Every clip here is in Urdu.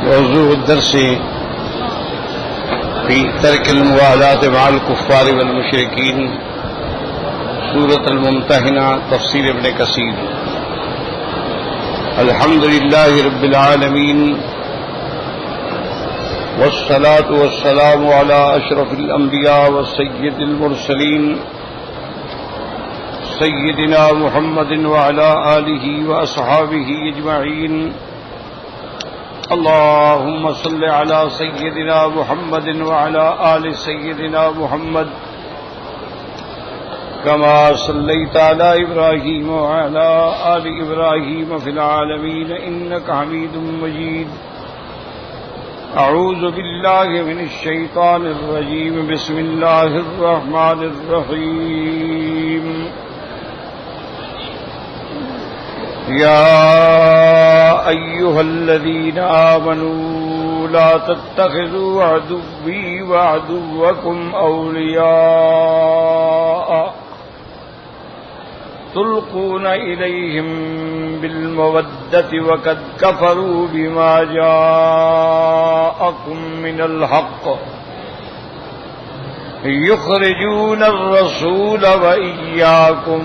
موضوع الدرس في ترك الموالاة مع الكفار والمشركين سورة الممتحنة تفسير ابن كثير. الحمد لله رب العالمين والصلاة والسلام على أشرف الأنبياء وسيد المرسلين سيدنا محمد وعلى آله وأصحابه أجمعين. اللهم صل على سيدنا محمد وعلى آل سيدنا محمد كما صليت على إبراهيم وعلى آل إبراهيم في العالمين إنك حميد مجيد. أعوذ بالله من الشيطان الرجيم. بسم الله الرحمن الرحيم. يا أيها الذين آمنوا لا تتخذوا عدوي وعدوكم أولياء تلقون إليهم بالمودة وقد كفروا بما جاءكم من الحق يخرجون الرسول وإياكم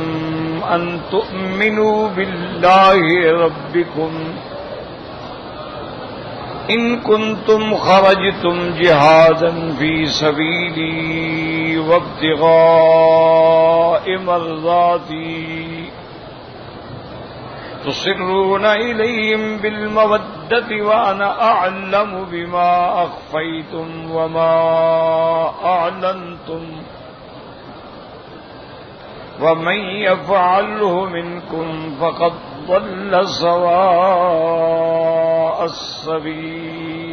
أن تؤمنوا بالله ربكم إن كنتم خرجتم جهادا في سبيلي وابتغاء مرضاتي تصرون إليهم بالمودة وأنا أعلم بما أخفيتم وما أعلنتم ومن يفعله منكم فقد ضل سواء السبيل.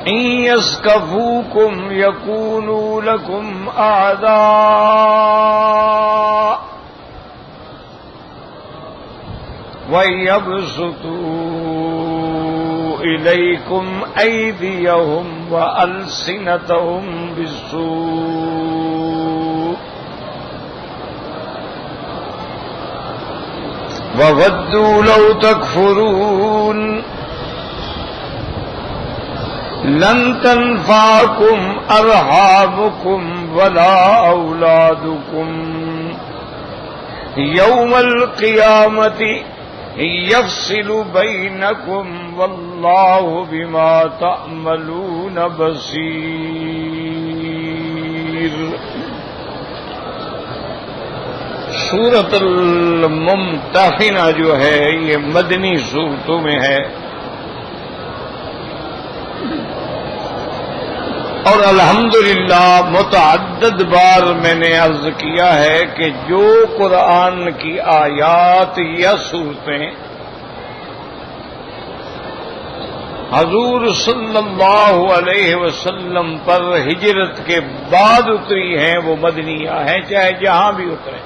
إن يثقفوكم يكونوا لكم أعداء ويبسطوا إليكم أيديهم وألسنتهم بالسوء وودوا لو تكفرون لن تنفعكم أرحامكم ولا أولادكم يوم القيامة يفصل بينكم والله بما تعملون بصير. سورۃ الممتحنہ جو ہے یہ مدنی سورتوں میں ہے اور الحمدللہ متعدد بار میں نے عرض کیا ہے کہ جو قرآن کی آیات یا صورتیں حضور صلی اللہ علیہ وسلم پر ہجرت کے بعد اتری ہیں وہ مدنیہ ہیں، چاہے جہاں بھی اتریں.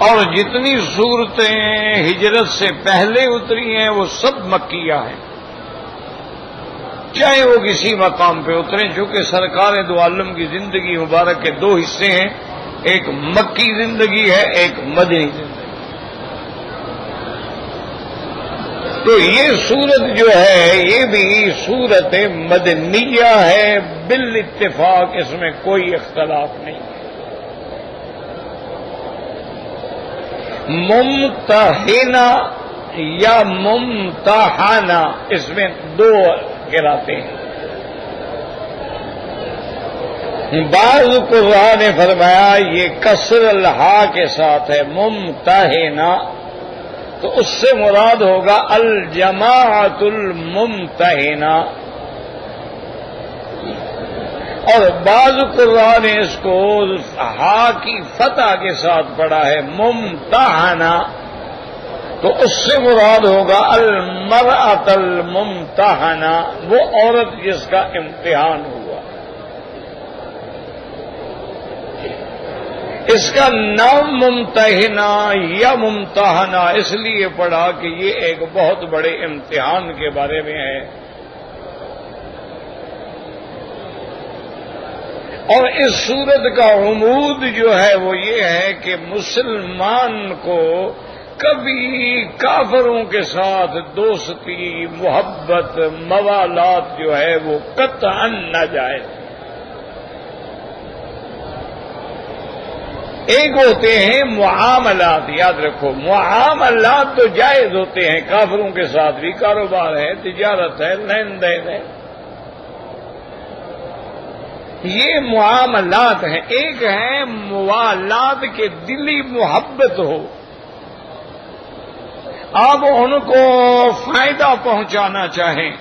اور جتنی صورتیں ہجرت سے پہلے اتری ہیں وہ سب مکیہ ہیں، چاہے وہ کسی مقام پہ اتریں. چونکہ سرکار دو عالم کی زندگی مبارک کے دو حصے ہیں، ایک مکی زندگی ہے، ایک مدنی زندگی. تو یہ سورت جو ہے یہ بھی سورت مدنیہ ہے بالاتفاق، اس میں کوئی اختلاف نہیں. ممتحنہ یا ممتحنہ اس میں دو قراءتیں ہیں. بعض قراء نے فرمایا یہ کسر الہا کے ساتھ ہے ممتحنہ، تو اس سے مراد ہوگا الجماعت الممتحنہ. اور بعض قراء نے اس کو ہا کی فتح کے ساتھ پڑھا ہے ممتحنہ، تو اس سے مراد ہوگا المرأۃ الممتحنہ، وہ عورت جس کا امتحان ہوا. اس کا نام ممتحنہ یا ممتحنہ اس لیے پڑھا کہ یہ ایک بہت بڑے امتحان کے بارے میں ہے. اور اس صورت کا عمود جو ہے وہ یہ ہے کہ مسلمان کو کبھی کافروں کے ساتھ دوستی، محبت، موالات جو ہے وہ قطعا نہ جائے۔ ایک ہوتے ہیں معاملات، یاد رکھو معاملات تو جائز ہوتے ہیں، کافروں کے ساتھ بھی کاروبار ہے، تجارت ہے، لین دین ہے، یہ معاملات ہیں۔ ایک ہے موالات کے دلی محبت ہو، آپ ان کو فائدہ پہنچانا چاہیں،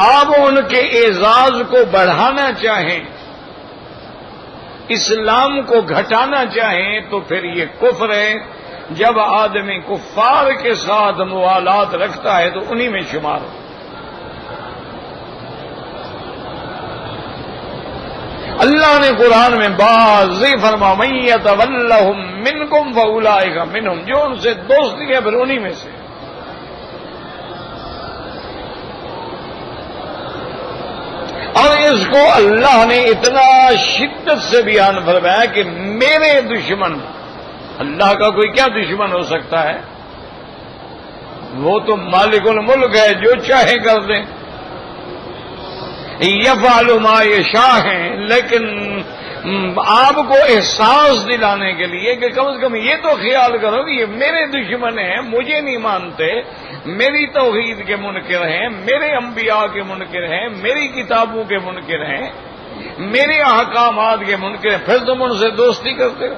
آپ ان کے اعزاز کو بڑھانا چاہیں، اسلام کو گھٹانا چاہیں، تو پھر یہ کفر ہے۔ جب آدمی کفار کے ساتھ موالات رکھتا ہے تو انہی میں شمار ہو۔ اللہ نے قرآن میں واضح فرمایا من یتولہم منکم فاولئک منہم، جو ان سے دوستی ہے پھر انہی میں سے۔ اور اس کو اللہ نے اتنا شدت سے بیان فرمایا کہ میرے دشمن، اللہ کا کوئی کیا دشمن ہو سکتا ہے؟ وہ تو مالک الملک ہے، جو چاہے کر دیں، یفعل ما یشاء ہیں۔ لیکن آپ کو احساس دلانے کے لیے کہ کم از کم یہ تو خیال کرو کہ یہ میرے دشمن ہیں، مجھے نہیں مانتے، میری توحید کے منکر ہیں، میرے انبیاء کے منکر ہیں، میری کتابوں کے منکر ہیں، میرے احکامات کے منکر ہیں، پھر تم ان سے دوستی کرتے ہو۔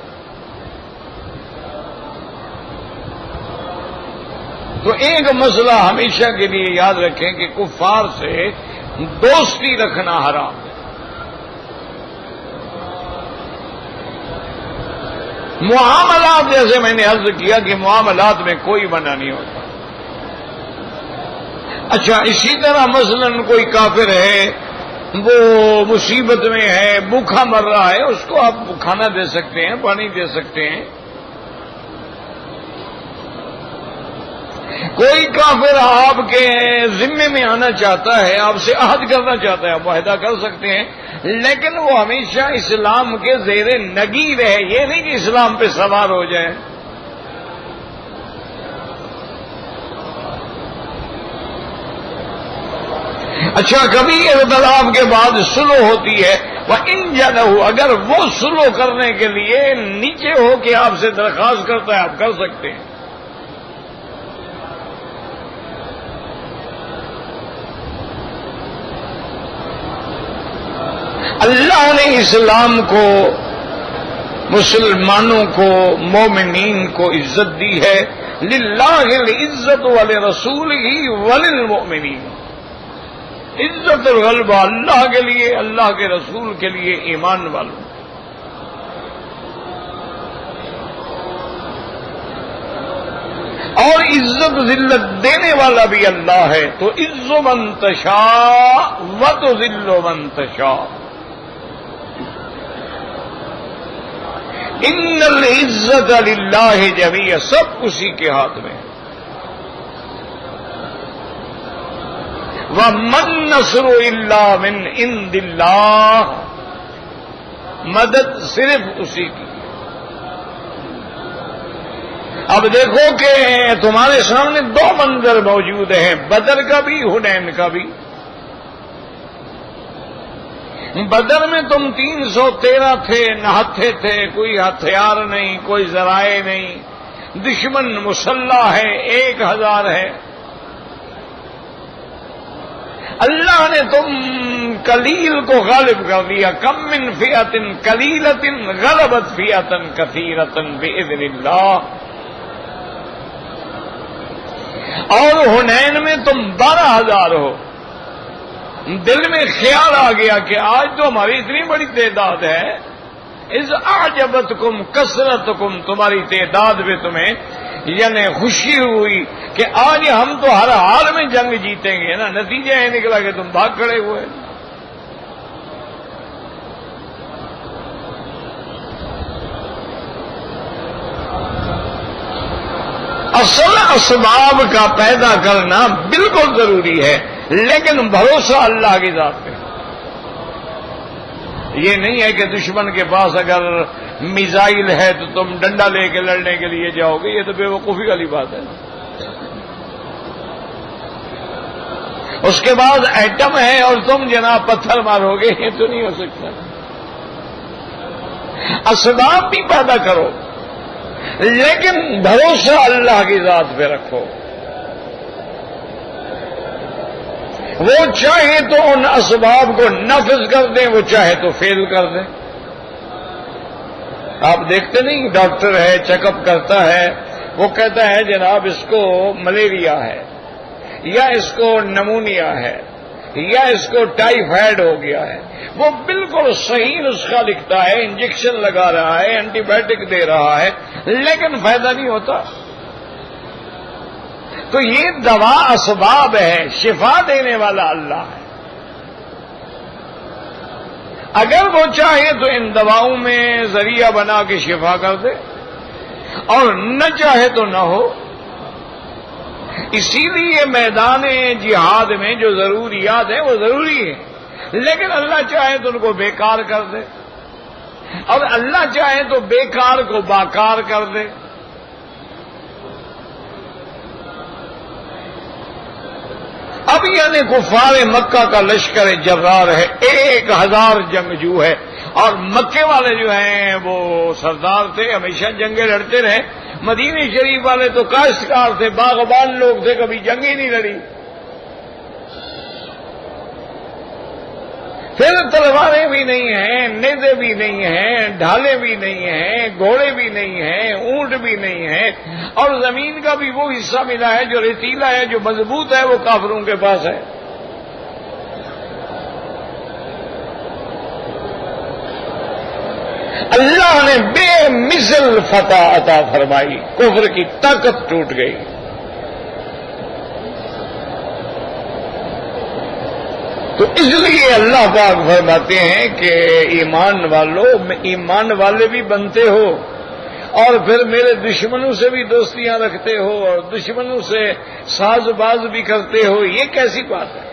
تو ایک مسئلہ ہمیشہ کے لیے یاد رکھیں کہ کفار سے دوستی رکھنا حرام ہے۔ معاملات جیسے میں نے عرض کیا کہ معاملات میں کوئی منع نہیں ہوتا۔ اچھا، اسی طرح مثلا کوئی کافر ہے، وہ مصیبت میں ہے، بھوکا مر رہا ہے، اس کو آپ کھانا دے سکتے ہیں، پانی دے سکتے ہیں۔ کوئی کافر آپ کے ذمے میں آنا چاہتا ہے، آپ سے عہد کرنا چاہتا ہے، آپ معاہدہ کر سکتے ہیں، لیکن وہ ہمیشہ اسلام کے زیر نگیر ہے، یہ نہیں کہ اسلام پہ سوار ہو جائے۔ اچھا، کبھی اختلاف کے بعد صلح ہوتی ہے، وہ ان جنہ، اگر وہ صلح کرنے کے لیے نیچے ہو کے آپ سے درخواست کرتا ہے، آپ کر سکتے ہیں۔ اللہ نے اسلام کو، مسلمانوں کو، مومنین کو عزت دی ہے۔ للہ العزت ولرسولہ وللمؤمنین، عزت اور غلبہ اللہ کے لیے، اللہ کے رسول کے لیے، ایمان والوں۔ اور عزت ذلت دینے والا بھی اللہ ہے۔ تو عز من تشاء وتذل من تشاء، ان العزت للہ جمیعا، سب اسی کے ہاتھ میں۔ وَمَن نَّصْرُ إِلَّا مِنْ عِندِ اللَّهِ، مدد صرف اسی کی۔ اب دیکھو کہ تمہارے سامنے دو منظر موجود ہیں، بدر کا بھی، حنین کا بھی۔ بدر میں تم 313 تھے، نہتے تھے، کوئی ہتھیار نہیں، کوئی ذرائع نہیں، دشمن مسلح ہے، 1000 ہے۔ اللہ نے تم قلیل کو غالب کر دیا۔ کم من فئۃ قلیلۃ غلبت فئۃ کثیرۃ بإذن اللہ۔ اور حنین میں تم 12000 ہو، دل میں خیال آ گیا کہ آج تو ہماری اتنی بڑی تعداد ہے، اذ اعجبتکم کثرتکم، تمہاری تعداد میں تمہیں یعنی خوشی ہوئی کہ آج ہم تو ہر حال میں جنگ جیتیں گے نا۔ نتیجہ یہ نکلا کہ تم بھاگ کھڑے ہوئے۔ اصل اسباب کا پیدا کرنا بالکل ضروری ہے، لیکن بھروسہ اللہ کی ذات پہ۔ یہ نہیں ہے کہ دشمن کے پاس اگر میزائل ہے تو تم ڈنڈا لے کے لڑنے کے لیے جاؤ گے، یہ تو بے وقوفی والی بات ہے۔ اس کے بعد ایٹم ہے اور تم جناب پتھر مارو گے، یہ تو نہیں ہو سکتا۔ اسباب بھی پیدا کرو لیکن بھروسہ اللہ کی ذات پہ رکھو۔ وہ چاہے تو ان اسباب کو نفذ کر دیں، وہ چاہے تو فیل کر دیں۔ آپ دیکھتے نہیں، ڈاکٹر ہے، چیک اپ کرتا ہے، وہ کہتا ہے جناب اس کو ملیریا ہے، یا اس کو نمونیا ہے، یا اس کو ٹائیفائڈ ہو گیا ہے، وہ بالکل صحیح نسخہ لکھتا ہے، انجیکشن لگا رہا ہے، اینٹی بائیوٹک دے رہا ہے، لیکن فائدہ نہیں ہوتا۔ تو یہ دوا اسباب ہے، شفا دینے والا اللہ ہے۔ اگر وہ چاہے تو ان دواؤں میں ذریعہ بنا کے شفا کر دے، اور نہ چاہے تو نہ ہو۔ اسی لیے میدان جہاد میں جو ضروریات ہیں وہ ضروری ہیں، لیکن اللہ چاہے تو ان کو بیکار کر دے، اور اللہ چاہے تو بیکار کو باکار کر دے۔ اب یعنی کفار مکہ کا لشکر جرار ہے، 1000 جنگجو ہے، اور مکے والے جو ہیں وہ سردار تھے، ہمیشہ جنگیں لڑتے رہے۔ مدینہ شریف والے تو کاشتکار تھے، باغبان لوگ تھے، کبھی جنگ ہی نہیں لڑی۔ پھر تلواریں بھی نہیں ہیں، نیزے بھی نہیں ہیں، ڈھالیں بھی نہیں ہیں، گھوڑے بھی نہیں ہیں، اونٹ بھی نہیں ہیں، اور زمین کا بھی وہ حصہ ملا ہے جو ریتیلا ہے، جو مضبوط ہے، وہ کافروں کے پاس ہے۔ اللہ نے بے مثل فتح عطا فرمائی، کفر کی طاقت ٹوٹ گئی۔ تو اس لیے اللہ پاک فرماتے ہیں کہ ایمان والے بھی بنتے ہو، اور پھر میرے دشمنوں سے بھی دوستیاں رکھتے ہو، اور دشمنوں سے ساز باز بھی کرتے ہو، یہ کیسی بات ہے؟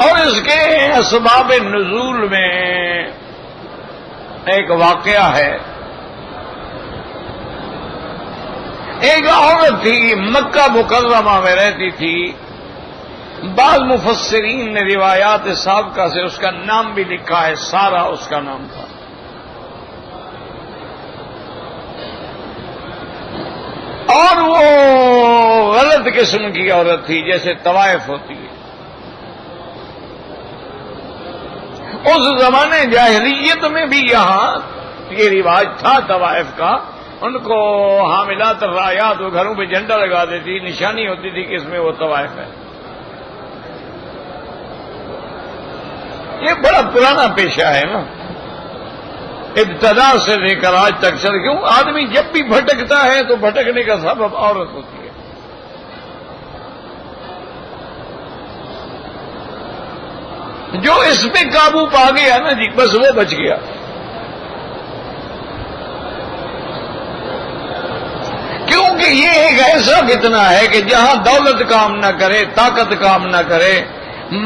اور اس کے اسباب نزول میں ایک واقعہ ہے۔ ایک عورت تھی، مکہ مکرمہ میں رہتی تھی، بعض مفسرین نے روایات سابقہ سے اس کا نام بھی لکھا ہے، سارا اس کا نام تھا۔ اور وہ غلط قسم کی عورت تھی، جیسے طوائف ہوتی ہے۔ اس زمانے جاہلیت میں بھی یہاں یہ رواج تھا طوائف کا، ان کو حاملات الرایات وہ گھروں پہ جھنڈا لگا دیتی، نشانی ہوتی تھی کہ اس میں وہ طوائف ہے۔ یہ بڑا پرانا پیشہ ہے نا، ابتدا سے لے کر آج تک چل۔ کیوں آدمی جب بھی بھٹکتا ہے تو بھٹکنے کا سبب عورت ہوتی ہے۔ جو اس پہ قابو پا گیا نا جی، بس وہ بچ گیا۔ کیونکہ یہ ایک ایسا فتنہ ہے کہ جہاں دولت کام نہ کرے، طاقت کام نہ کرے،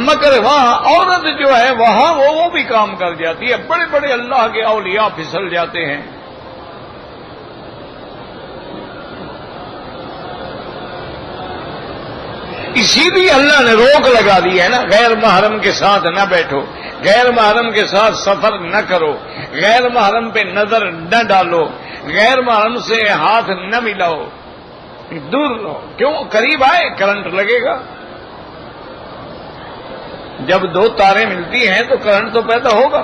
مگر وہاں عورت جو ہے وہاں وہ بھی کام کر جاتی ہے۔ بڑے بڑے اللہ کے اولیاء پھسل جاتے ہیں۔ اسی لیے اللہ نے روک لگا دی ہے نا، غیر محرم کے ساتھ نہ بیٹھو، غیر محرم کے ساتھ سفر نہ کرو، غیر محرم پہ نظر نہ ڈالو، غیر محرم سے ہاتھ نہ ملاؤ، دور رہو۔ کیوں؟ قریب آئے کرنٹ لگے گا۔ جب دو تاریں ملتی ہیں تو کرنٹ تو پیدا ہوگا۔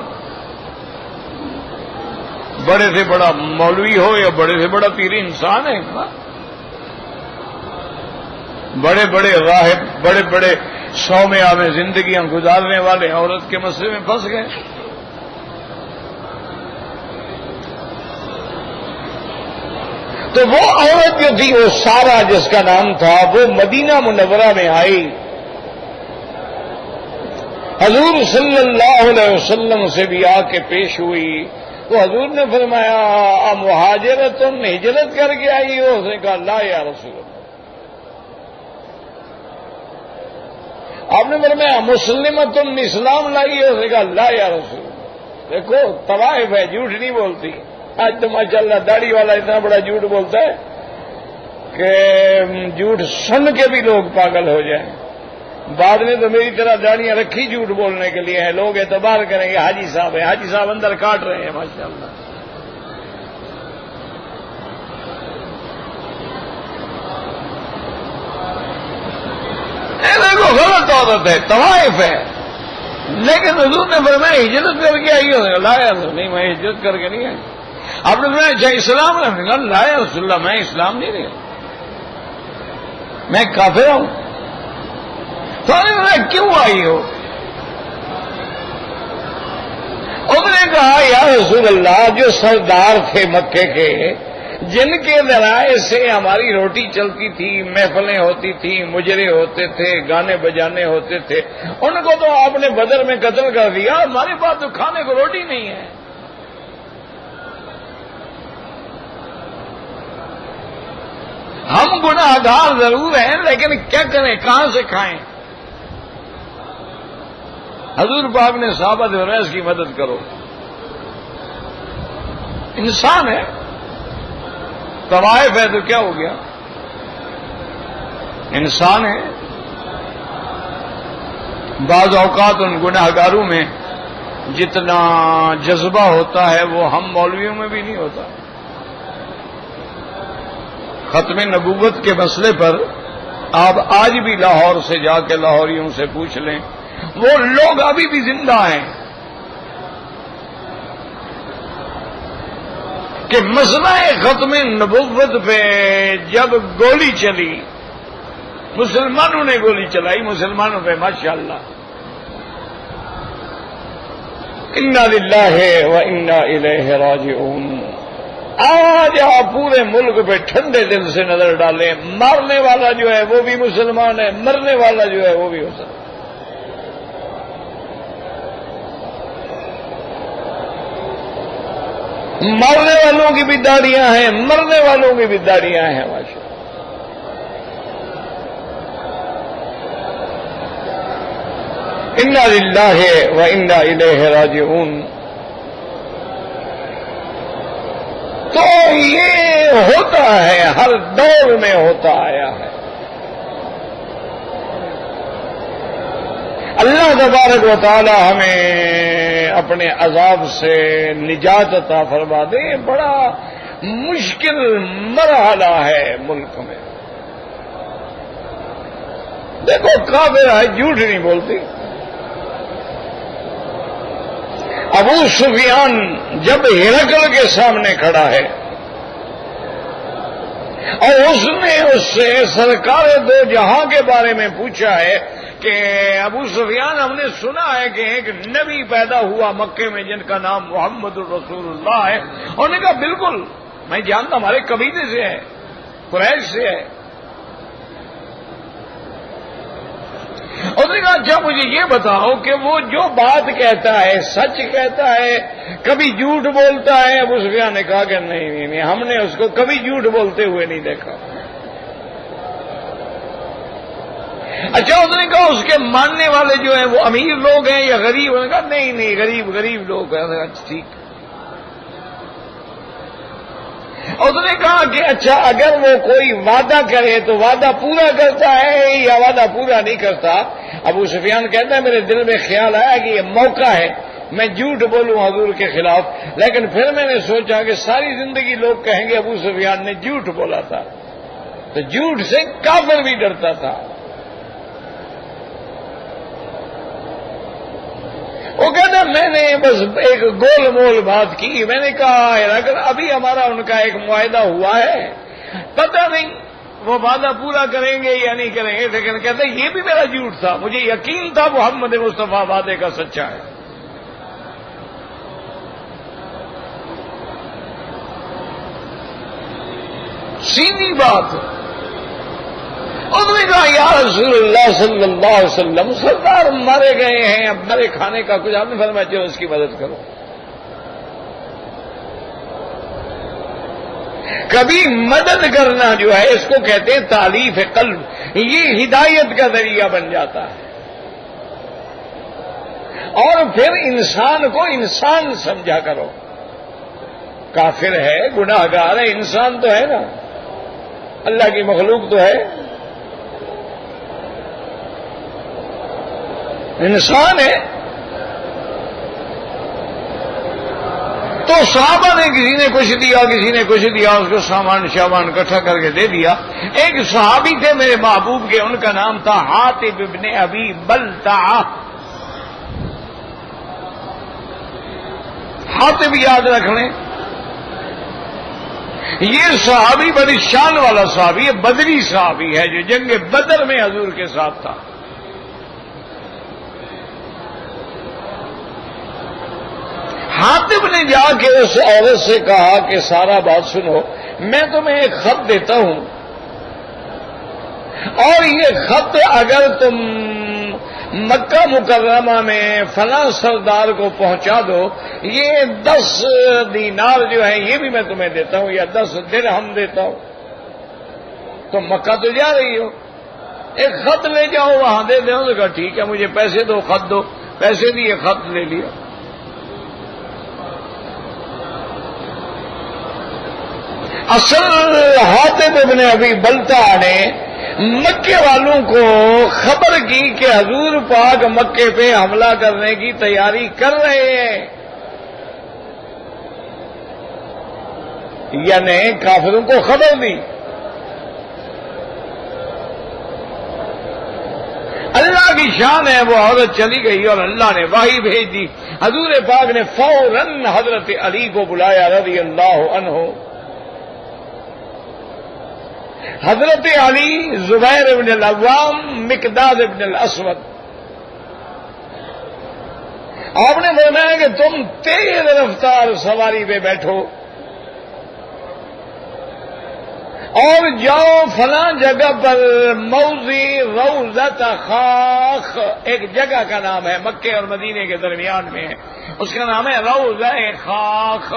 بڑے سے بڑا مولوی ہو یا بڑے سے بڑا پیری انسان ہے، بڑے بڑے راہب، بڑے بڑے صومعہ میں زندگیاں گزارنے والے عورت کے مسئلے میں پھنس گئے۔ تو وہ عورت جو تھی، وہ سارا جس کا نام تھا، وہ مدینہ منورہ میں آئی، حضور صلی اللہ علیہ وسلم سے بھی آ کے پیش ہوئی۔ تو حضور نے فرمایا مہاجرتن، ہجرت کر کے آئی ہو؟ اس نے کہا لا یا رسول اللہ۔ آپ نے فرمایا مسلمت اسلام لائی ہے، اس نے کہا لا یا رسول۔ دیکھو طوائف ہے، جھوٹ نہیں بولتی۔ آج تو ماشاءاللہ داڑھی والا اتنا بڑا جھوٹ بولتا ہے کہ جھوٹ سن کے بھی لوگ پاگل ہو جائیں۔ بعد میں تو میری طرح داڑیاں رکھی جھوٹ بولنے کے لیے ہیں، لوگ اعتبار کریں گے حاجی صاحب ہیں، حاجی صاحب اندر کاٹ رہے ہیں ماشاءاللہ۔ دیکھو غلط عادت ہے، طوائف ہے، لیکن حضور نے فرمایا ہجرت کر کے آئی ہو، لا یا رسول نہیں، میں ہجرت کر کے نہیں آئی۔ آپ نے فرمایا اچھا اسلام نے کہا لا یا رسول اللہ میں اسلام نہیں لیا، میں کافر ہوں۔ تو انہوں نے فرمایا کیوں آئی ہو؟ انہوں نے کہا یا رسول اللہ جو سردار تھے مکے کے، جن کے ذرائع سے ہماری روٹی چلتی تھی، محفلیں ہوتی تھیں، مجرے ہوتے تھے، گانے بجانے ہوتے تھے، ان کو تو آپ نے بدر میں قتل کر دیا، ہمارے پاس تو کھانے کو روٹی نہیں ہے۔ ہم گناہ گار ضرور ہیں لیکن کیا کریں، کہاں سے کھائیں؟ حضور پاک نے صحابہ سے فرمایا اس کی مدد کرو، انسان ہے، طوائف ہے تو کیا ہو گیا، انسان ہے۔ بعض اوقات ان گناہ گاروں میں جتنا جذبہ ہوتا ہے وہ ہم مولویوں میں بھی نہیں ہوتا۔ ختم نبوت کے مسئلے پر آپ آج بھی لاہور سے جا کے لاہوریوں سے پوچھ لیں، وہ لوگ ابھی بھی زندہ ہیں کہ مسئلہ ختم نبوت پہ جب گولی چلی، مسلمانوں نے گولی چلائی مسلمانوں پہ، ماشاءاللہ، انا للہ و انا الیہ راجعون۔ آج آپ پورے ملک پہ ٹھنڈے دل سے نظر ڈالیں، مارنے والا جو ہے وہ بھی مسلمان ہے، مرنے والا جو ہے وہ بھی مسلمان۔ مرنے والوں کی بھی داڑیاں ہیں، مرنے والوں کی بھی داڑیاں ہیں ماشاءاللہ۔ انا للہ و انا الیہ راجعون۔ تو یہ ہوتا ہے، ہر دور میں ہوتا آیا ہے۔ اللہ تبارک و تعالی ہمیں اپنے عذاب سے نجات عطا فرما دے۔ بڑا مشکل مرحلہ ہے ملک میں۔ دیکھو کافر ہے، جھوٹ نہیں بولتی۔ ابو سفیان جب ہرقل کے سامنے کھڑا ہے اور اس نے اس سے سرکار دو جہاں کے بارے میں پوچھا ہے کہ ابو سفیان ہم نے سنا ہے کہ ایک نبی پیدا ہوا مکے میں جن کا نام محمد الرسول اللہ ہے، انہوں نے کہا بالکل میں جانتا، ہمارے قبیلے سے ہے، قریش سے ہے۔ انہوں نے کہا اچھا مجھے یہ بتاؤ کہ وہ جو بات کہتا ہے سچ کہتا ہے، کبھی جھوٹ بولتا ہے؟ ابو سفیان نے کہا کہ نہیں، ہم نے اس کو کبھی جھوٹ بولتے ہوئے نہیں دیکھا۔ اچھا انہوں نے کہا اس کے ماننے والے جو ہیں وہ امیر لوگ ہیں یا غریب؟ انہوں نے کہا نہیں، غریب لوگ ہیں۔ اچھا ٹھیک۔ انہوں نے کہا کہ اچھا اگر وہ کوئی وعدہ کرے تو وعدہ پورا کرتا ہے یا وعدہ پورا نہیں کرتا؟ ابو سفیان کہتا ہے میرے دل میں خیال آیا کہ یہ موقع ہے میں جھوٹ بولوں حضور کے خلاف، لیکن پھر میں نے سوچا کہ ساری زندگی لوگ کہیں گے ابو سفیان نے جھوٹ بولا تھا، تو جھوٹ سے کافر بھی ڈرتا تھا۔ وہ کہتا میں نے بس ایک گول مول بات کی، میں نے کہا اگر ابھی ہمارا ان کا ایک معاہدہ ہوا ہے، پتہ نہیں وہ وعدہ پورا کریں گے یا نہیں کریں گے، لیکن کہتے یہ بھی میرا جھوٹ تھا، مجھے یقین تھا محمد مصطفیٰ وعدے کا سچا ہے۔ سیدھی بات۔ انہوں نے کہا یا رسول اللہ صلی اللہ علیہ وسلم سردار مارے گئے ہیں، اب مرے کھانے کا کچھ، آپ نے فرمایا چلو اس کی مدد کرو۔ کبھی مدد کرنا جو ہے اس کو کہتے ہیں تالیف قلب، یہ ہدایت کا ذریعہ بن جاتا ہے۔ اور پھر انسان کو انسان سمجھا کرو. کافر ہے، گناہ گار ہے، انسان تو ہے نا، اللہ کی مخلوق تو ہے، انسان ہے. تو صحابہ نے کسی نے کچھ دیا، کسی نے کچھ دیا، اس کو سامان شامان اکٹھا کر کے دے دیا. ایک صحابی تھے میرے محبوب کے، ان کا نام تھا حاطب ابن ابی بلتعہ. حاطب یاد رکھ لیں، یہ صحابی بڑی شان والا صحابی ہے، بدری صحابی ہے جو جنگ بدر میں حضور کے ساتھ تھا. حاطب نے جا کے اس عورت سے کہا کہ سارا بات سنو، میں تمہیں ایک خط دیتا ہوں، اور یہ خط اگر تم مکہ مکرمہ میں فلاں سردار کو پہنچا دو، یہ 10 دینار جو ہے یہ بھی میں تمہیں دیتا ہوں، یا 10 درہم دیتا ہوں. تم مکہ تو جا رہی ہو، ایک خط لے جاؤ وہاں دے دو. کہا ٹھیک ہے، مجھے پیسے دو، خط دو. پیسے دیے، خط لے لیا. اصل حاطب ابن ابی بلتعہ نے مکے والوں کو خبر کی کہ حضور پاک مکے پہ حملہ کرنے کی تیاری کر رہے ہیں، یعنی کافروں کو خبر دی. اللہ کی شان ہے، وہ عورت چلی گئی اور اللہ نے وحی بھیج دی. حضور پاک نے فوراً حضرت علی کو بلایا رضی اللہ عنہ. حضرت علی، زبیر بن العوام، مقداد بن الاسود. آپ نے فرمایا کہ تم تیز رفتار سواری پہ بیٹھو اور جاؤ فلاں جگہ پر، موضع روضۃ خاخ، ایک جگہ کا نام ہے، مکے اور مدینے کے درمیان میں ہے، اس کا نام ہے روضہ خاخ.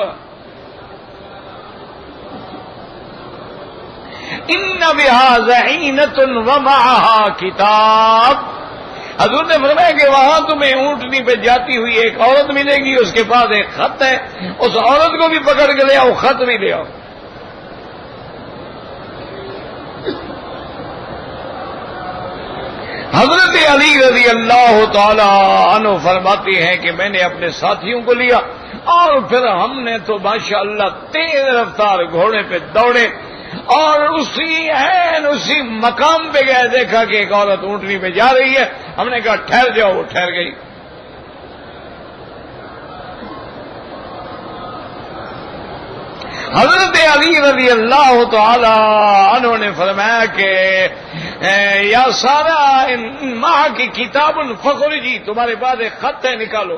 ان بہا زعینۃ ومعہا کتاب. حضور نے فرمایا کہ وہاں تمہیں اونٹنی پہ جاتی ہوئی ایک عورت ملے گی، اس کے پاس ایک خط ہے، اس عورت کو بھی پکڑ کے لے آؤ، خط بھی لے آؤ. حضرت علی رضی اللہ تعالی عنہ فرماتی ہیں کہ میں نے اپنے ساتھیوں کو لیا اور پھر ہم نے تو ماشاءاللہ تیز رفتار گھوڑے پہ دوڑے اور اسی مقام پہ گئے، دیکھا کہ ایک عورت اونٹنی پہ جا رہی ہے. ہم نے کہا ٹھہر جاؤ، وہ ٹھہر گئی. حضرت علی رضی اللہ تعالی عنہ نے فرمایا کہ یا سارا ماہ کی کتاب الفخر جی، تمہارے پاس ایک خط ہے، نکالو.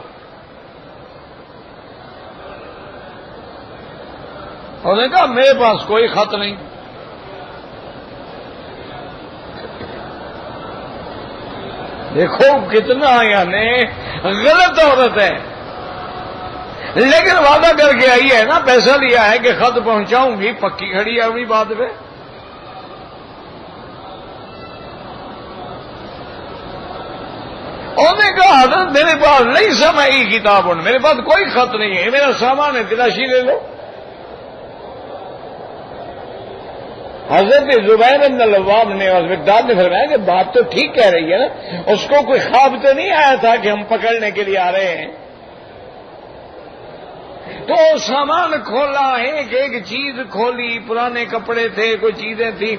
انہوں نے کہا میرے پاس کوئی خط نہیں. دیکھو کتنا یعنی غلط عورت ہے، لیکن وعدہ کر کے آئی ہے نا، پیسہ لیا ہے کہ خط پہنچاؤں گی، پکی کھڑی ہے اپنی بات پہ. انہوں نے کہا حضرت میرے پاس نہیں سمائی کتاب، میرے پاس کوئی خط نہیں ہے، میرا سامان ہے، تلاشی لے لو. حضرت زبیر بن العوام نے اور مقداد نے فرمایا کہ بات تو ٹھیک کہہ رہی ہے نا، اس کو کوئی خواب تو نہیں آیا تھا کہ ہم پکڑنے کے لیے آ رہے ہیں. تو سامان کھولا، ایک چیز کھولی، پرانے کپڑے تھے، کوئی چیزیں تھیں،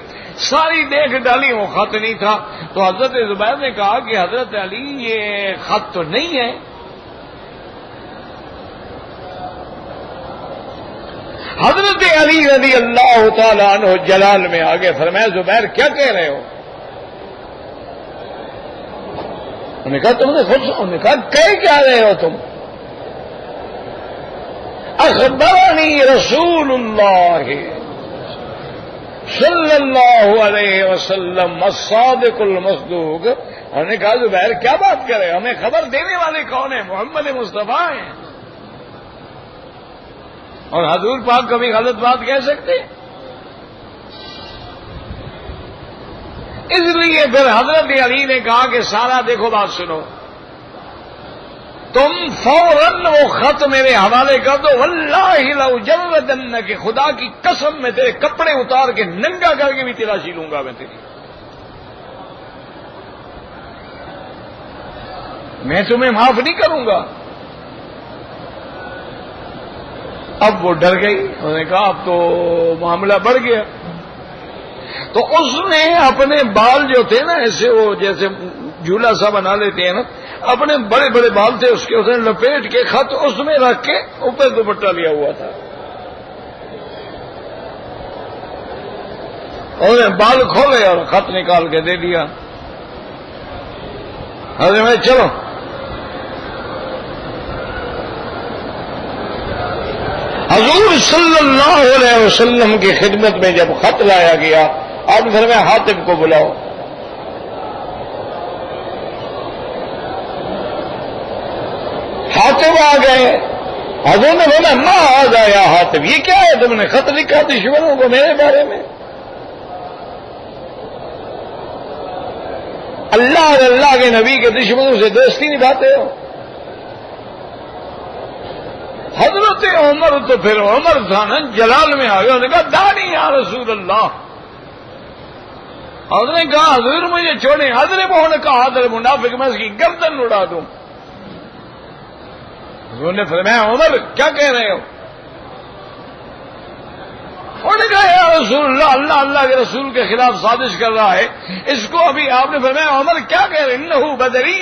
ساری دیکھ ڈالی، وہ خط نہیں تھا. تو حضرت زبیر نے کہا کہ حضرت علی یہ خط تو نہیں ہے. حضرت علی رضی اللہ تعالیٰ عنہ جلال میں آگے فرمایا زبیر کیا کہہ رہے ہو؟ انہوں نے کہا تم نے خود، انہوں نے کہا کہہ کیا رہے ہو تم؟ اخبرنی رسول اللہ صلی اللہ علیہ وسلم الصادق المصدوق. انہوں نے کہا زبیر کیا بات کر رہے ہو؟ ہمیں خبر دینے والے کون ہیں؟ محمد مصطفیٰ ہیں. اور حضور پاک کبھی غلط بات کہہ سکتے؟ اس لیے پھر حضرت علی نے کہا کہ سارا دیکھو بات سنو، تم فوراً وہ خط میرے حوالے کر دو، واللہ لأجردن، کہ خدا کی قسم میں تیرے کپڑے اتار کے ننگا کر کے بھی تلاشی لوں گا میں تیری، میں تمہیں معاف نہیں کروں گا۔ اب وہ ڈر گئی، انہوں نے کہا اب تو معاملہ بڑھ گیا۔ تو اس نے اپنے بال جو تھے نا ایسے، وہ جیسے جھولا سا بنا لیتے ہیں نا، اپنے بڑے بڑے بال تھے اس کے، اس نے لپیٹ کے خط اس میں رکھ کے اوپر دوپٹہ لیا ہوا تھا، اور بال کھولے اور خط نکال کے دے دیا۔ حضرت میں چلو، حضور صلی اللہ علیہ وسلم کی خدمت میں جب خط لایا گیا، آپ نے فرمایا حاتب کو بلاؤ۔ حاتب آ گئے، حضور نے بولا ما هذا یا حاتب، یہ کیا ہے تم نے خط لکھا دشمنوں کو میرے بارے میں؟ اللہ اور اللہ کے نبی کے دشمنوں سے دوستی نبھاتے ہو؟ حضرت عمر تو پھر عمر تھا نا، جلال میں آ گیا، انہوں نے کہا دانی یا رسول اللہ۔ حضرت نے کہا حضور مجھے چھوڑیں، حضرت نے کہا حضرت منافق میں اس کی گردن اڑا دوں۔ حضور نے فرمایا عمر کیا کہہ رہے ہو؟ انہوں نے کہا یا رسول اللہ، اللہ اللہ کے رسول کے خلاف سازش کر رہا ہے، اس کو ابھی آپ نے فرمایا عمر کیا کہہ رہے؟ انہ بدری،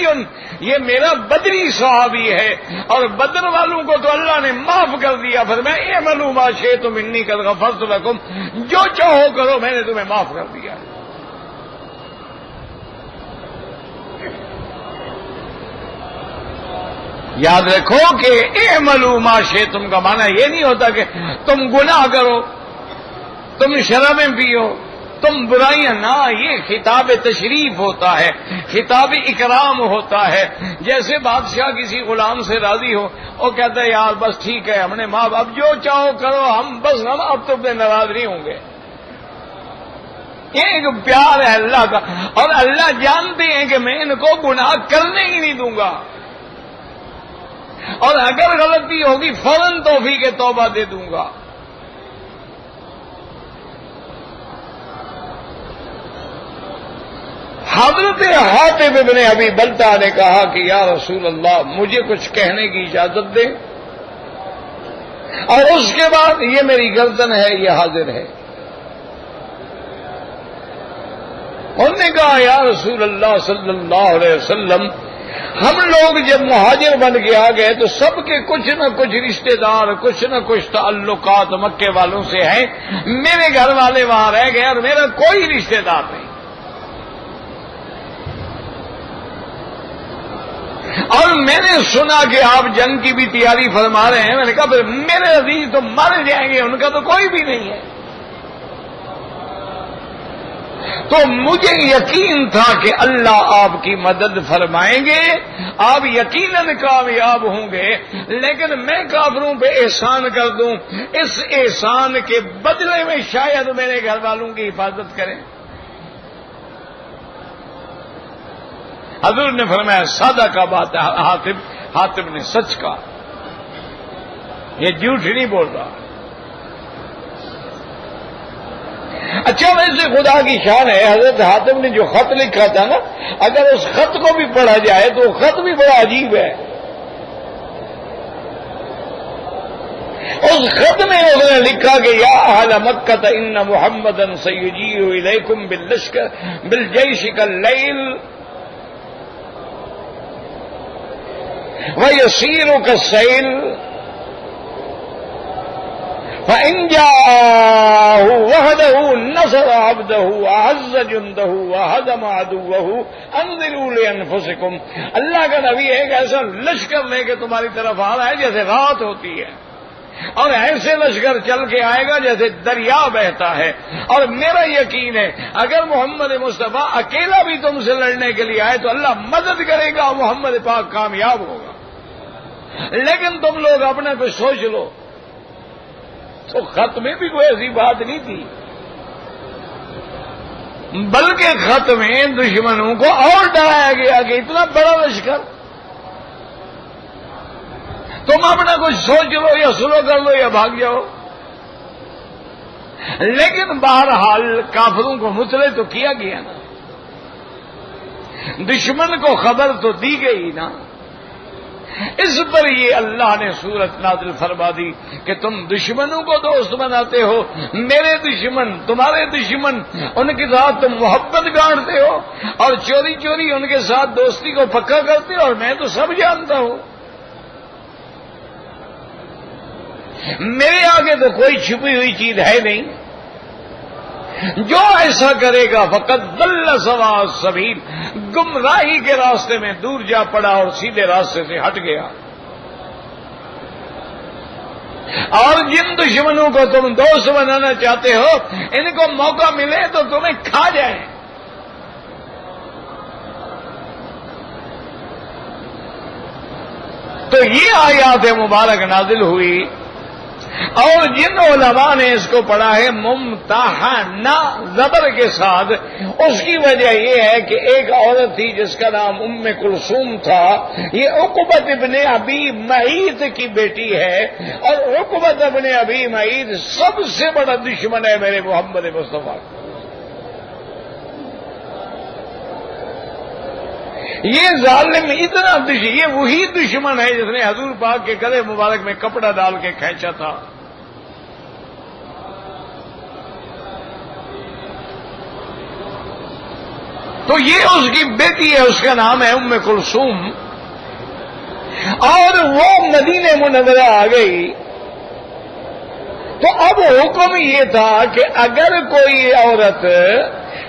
یہ میرا بدری صحابی ہے، اور بدر والوں کو تو اللہ نے معاف کر دیا۔ فرمایا اعملوا ما شئتم انی قد غفرت لکم، جو چاہو کرو میں نے تمہیں معاف کر دیا۔ یاد رکھو کہ اعملوا ما شئتم کا معنی یہ نہیں ہوتا کہ تم گناہ کرو، تم شرابیں پیو، تم برائیاں، نہ، یہ خطاب تشریف ہوتا ہے، خطاب اکرام ہوتا ہے۔ جیسے بادشاہ کسی غلام سے راضی ہو، وہ کہتا ہے یار بس ٹھیک ہے، ہم نے معاف، اب جو چاہو کرو، ہم اب تم سے ناراض نہیں ہوں گے۔ یہ ایک پیار ہے اللہ کا، اور اللہ جانتے ہیں کہ میں ان کو گناہ کرنے ہی نہیں دوں گا، اور اگر غلطی ہوگی فوراً توفیق توبہ دے دوں گا۔ حضرت حاتب ابن ابی بلتہ نے کہا کہ یا رسول اللہ مجھے کچھ کہنے کی اجازت دیں، اور اس کے بعد یہ میری گردن ہے، یہ حاضر ہے۔ انہوں نے کہا یا رسول اللہ صلی اللہ علیہ وسلم، ہم لوگ جب مہاجر بن کے آ گئے تو سب کے کچھ نہ کچھ رشتہ دار، کچھ نہ کچھ تعلقات مکے والوں سے ہیں، میرے گھر والے وہاں رہ گئے اور میرا کوئی رشتہ دار نہیں، اور میں نے سنا کہ آپ جنگ کی بھی تیاری فرما رہے ہیں۔ میں نے کہا پھر میرے عزیز تو مر جائیں گے، ان کا تو کوئی بھی نہیں ہے۔ تو مجھے یقین تھا کہ اللہ آپ کی مدد فرمائیں گے، آپ یقیناً کامیاب ہوں گے، لیکن میں کافروں پہ احسان کر دوں، اس احسان کے بدلے میں شاید میرے گھر والوں کی حفاظت کریں۔ حضور نے فرمایا سادہ کا بات ہے، حاتب نے سچ کہا، یہ جھوٹ نہیں بول رہا۔ اچھا ویسے خدا کی شان ہے، حضرت حاتب نے جو خط لکھا تھا نا، اگر اس خط کو بھی پڑھا جائے تو خط بھی بڑا عجیب ہے۔ اس خط میں اس نے لکھا کہ یا اہل مکہ ان محمدا سیجیء الیکم بالجیش کاللیل وَيَسِيرُ كَالسَّيْلِ فَإِنْ جَاءَهُ وَحْدَهُ نَصَرَ عَبْدَهُ وَأَعَزَّ جُنْدَهُ وَهَزَمَ عَدُوَّهُ أَنذِرُوا لِأَنفُسِكُمْ۔ اللہ کا نبی ایک ایسا لشکر لے کے تمہاری طرف آ رہا ہے جیسے رات ہوتی ہے، اور ایسے لشکر چل کے آئے گا جیسے دریا بہتا ہے، اور میرا یقین ہے اگر محمد مصطفیٰ اکیلا بھی تم سے لڑنے کے لیے آئے تو اللہ مدد کرے گا، محمد پاک کامیاب ہوگا۔ لیکن تم لوگ اپنے پہ سوچ لو، تو خط میں بھی کوئی ایسی بات نہیں تھی، بلکہ خط میں دشمنوں کو اور ڈرایا گیا کہ اتنا بڑا لشکر، تم اپنا کچھ سوچ لو یا سلو کر لو یا بھاگ جاؤ، لیکن بہرحال کافروں کو مطلع تو کیا گیا نا، دشمن کو خبر تو دی گئی نا۔ اس پر یہ اللہ نے سورت نازل فرما دی کہ تم دشمنوں کو دوست بناتے ہو، میرے دشمن تمہارے دشمن، ان کے ساتھ تم محبت گاڑتے ہو اور چوری چوری ان کے ساتھ دوستی کو پکا کرتے ہو، اور میں تو سب جانتا ہوں، میرے آگے تو کوئی چھپی ہوئی چیز ہے نہیں۔ جو ایسا کرے گا فقط ضل سواء السبیل، گمراہی کے راستے میں دور جا پڑا اور سیدھے راستے سے ہٹ گیا۔ اور جن دشمنوں کو تم دوست بنانا چاہتے ہو، ان کو موقع ملے تو تمہیں کھا جائیں۔ تو یہ آیات مبارک نازل ہوئی، اور جن علماء نے اس کو پڑھا ہے ممتحنہ زبر کے ساتھ، اس کی وجہ یہ ہے کہ ایک عورت تھی جس کا نام ام کلثوم تھا، یہ عقبۃ ابن ابی معیط کی بیٹی ہے، اور عقبۃ ابن ابی معیط سب سے بڑا دشمن ہے میرے محمد مصطفیٰ۔ یہ ظالم اتنا دشمن، یہ وہی دشمن ہے جس نے حضور پاک کے گلے مبارک میں کپڑا ڈال کے کھینچا تھا۔ تو یہ اس کی بیٹی ہے، اس کا نام ہے ام کلثوم، اور وہ مدینہ منورہ آ گئی۔ تو اب حکم یہ تھا کہ اگر کوئی عورت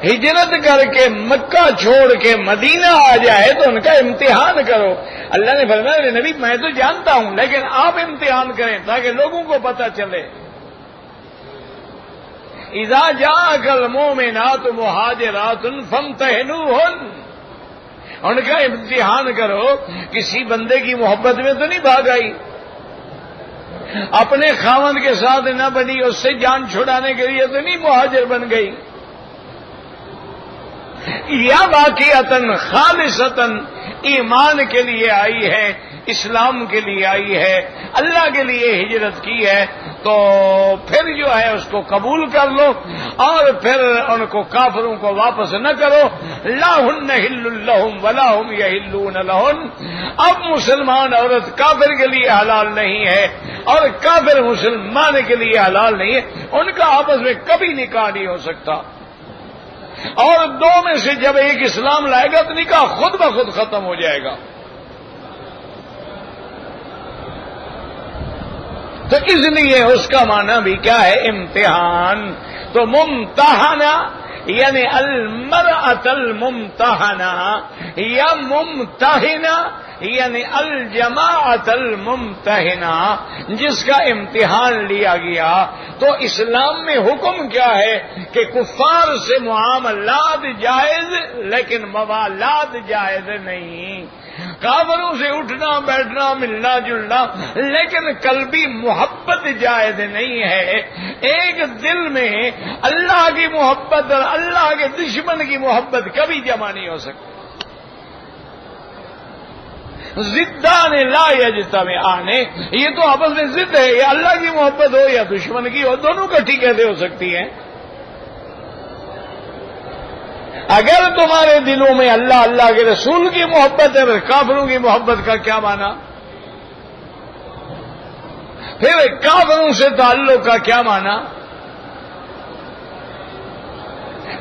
ہجرت کر کے مکہ چھوڑ کے مدینہ آ جائے تو ان کا امتحان کرو۔ اللہ نے فرمایا نبی میں تو جانتا ہوں، لیکن آپ امتحان کریں تاکہ لوگوں کو پتہ چلے۔ اذا جاءک المؤمنات مہاجرات فامتحنوہن، ان کا امتحان کرو۔ کسی بندے کی محبت میں تو نہیں بھاگ آئی، اپنے خاوند کے ساتھ نہ بنی، اس سے جان چھڑانے کے لیے تو نہیں مہاجر بن گئی، یا واقعتاً خالصتاً ایمان کے لیے آئی ہے، اسلام کے لیے آئی ہے، اللہ کے لیے ہجرت کی ہے، تو پھر جو ہے اس کو قبول کر لو، اور پھر ان کو کافروں کو واپس نہ کرو۔ لا ہن حل لہم ولا ہم یحلون لہن، اب مسلمان عورت کافر کے لیے حلال نہیں ہے اور کافر مسلمان کے لیے حلال نہیں ہے، ان کا آپس میں کبھی نکاح نہیں ہو سکتا، اور دو میں سے جب ایک اسلام لائے گا تو نکاح خود بخود ختم ہو جائے گا۔ تو اس لیے اس کا معنی بھی کیا ہے؟ امتحان۔ تو ممتحنہ یعنی المرأۃ الممتحنہ، یا ممتحنہ یعنی الجماعۃ الممتحنہ، جس کا امتحان لیا گیا۔ تو اسلام میں حکم کیا ہے کہ کفار سے معاملات جائز لیکن موالات جائز نہیں، کافروں سے اٹھنا بیٹھنا ملنا جلنا لیکن قلبی محبت جائز نہیں ہے۔ ایک دل میں اللہ کی محبت اور اللہ کے دشمن کی محبت کبھی جمع نہیں ہو سکتی۔ ضدان لا یجتمعان، یہ تو آپس میں ضد ہے، یا اللہ کی محبت ہو یا دشمن کی ہو، دونوں کٹھی کیسے ہو سکتی ہیں؟ اگر تمہارے دلوں میں اللہ اللہ کے رسول کی محبت ہے، پھر کافروں کی محبت کا کیا معنی؟ پھر کافروں سے تعلق کا کیا معنی؟